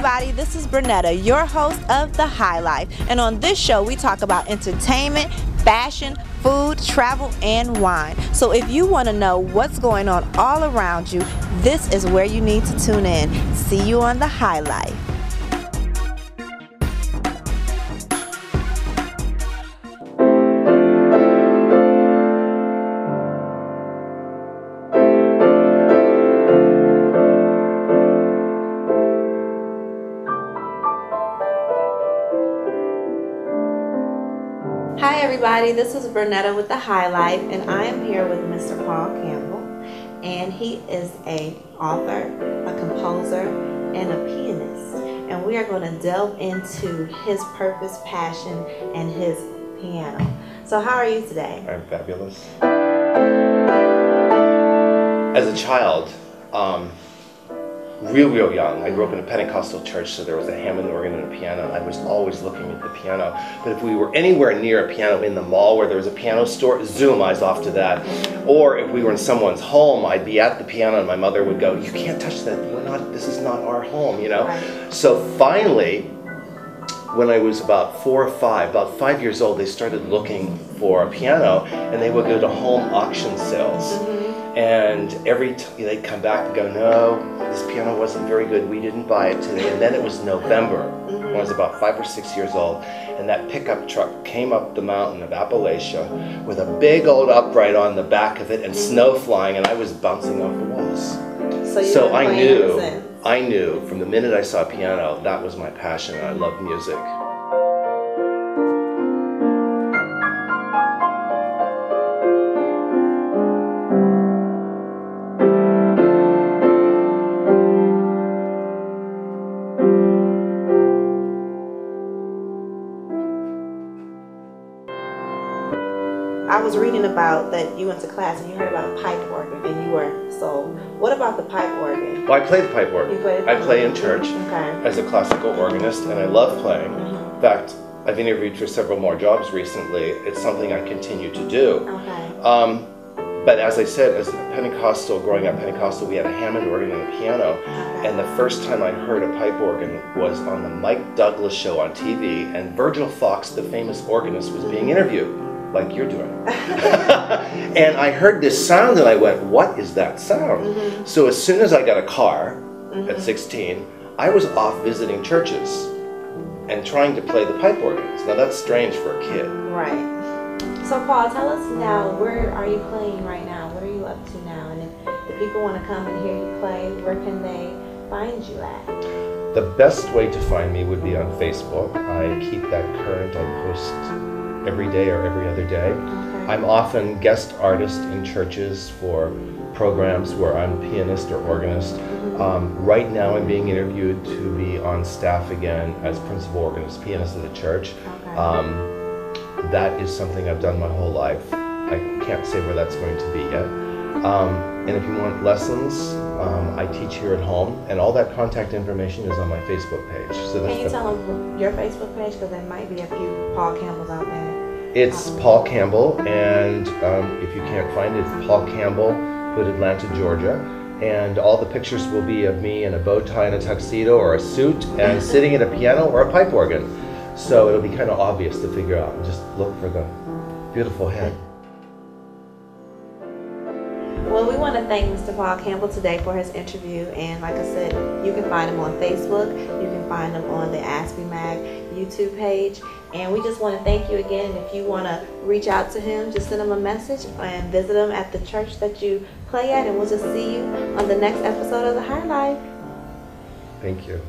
everybody, this is Bernetta, your host of The High Life, and on this show we talk about entertainment, fashion, food, travel, and wine. So if you want to know what's going on all around you, this is where you need to tune in. See you on The High Life. Hi everybody, this is Bernetta with The High Life, and I am here with Mr. Paul Campbell, and he is an author, a composer, and a pianist, and we are going to delve into his purpose, passion, and his piano. So how are you today? I'm fabulous. As a child, real young, I grew up in a Pentecostal church, so there was a Hammond organ and a piano, and I was always looking at the piano. But if we were anywhere near a piano in the mall where there was a piano store, zoom, I was off to that. Or if we were in someone's home, I'd be at the piano and my mother would go, "You can't touch that, this is not our home," you know? Right. So finally, when I was about 4 or 5, about 5 years old, they started looking for a piano, and they would go to home auction sales. And every time they'd come back and go, "No, this piano wasn't very good, we didn't buy it today." And then it was November, when I was about 5 or 6 years old, and that pickup truck came up the mountain of Appalachia with a big old upright on the back of it and snow flying, and I was bouncing off the walls. So I knew from the minute I saw a piano, that was my passion, and I loved music. I was reading about that you went to class and you heard about a pipe organ and you were sold. What about the pipe organ? Well, I play the pipe organ. You play the pipe organ? I play in church as a classical organist, and I love playing. In fact, I've interviewed for several more jobs recently. It's something I continue to do. But as I said, as a Pentecostal, growing up Pentecostal, we had a Hammond organ and a piano. And the first time I heard a pipe organ was on the Mike Douglas show on TV, and Virgil Fox, the famous organist, was being interviewed, like you're doing. And I heard this sound and I went, "What is that sound?" So as soon as I got a car at 16, I was off visiting churches and trying to play the pipe organs. Now that's strange for a kid. Right. So Paul, tell us now, where are you playing right now? What are you up to now? And if the people want to come and hear you play, where can they find you at? The best way to find me would be on Facebook. I keep that current. I post every day or every other day. I'm often guest artist in churches for programs where I'm pianist or organist. Right now I'm being interviewed to be on staff again as principal organist, pianist of the church. That is something I've done my whole life. I can't say where that's going to be yet. And if you want lessons, I teach here at home, and all that contact information is on my Facebook page. So can you tell them your Facebook page, because there might be a few Paul Campbells out there. It's Paul Campbell, and if you can't find it, it's Paul Campbell, Hood, Atlanta, Georgia. And all the pictures will be of me in a bow tie and a tuxedo or a suit and sitting at a piano or a pipe organ. So it'll be kind of obvious to figure out, and just look for the beautiful head. Well, we want to thank Mr. Paul Campbell today for his interview, and like I said, you can find him on Facebook, you can find him on the Ask Me Mag YouTube page, and we just want to thank you again. And if you want to reach out to him, just send him a message and visit him at the church that you play at, and we'll just see you on the next episode of The High Life. Thank you.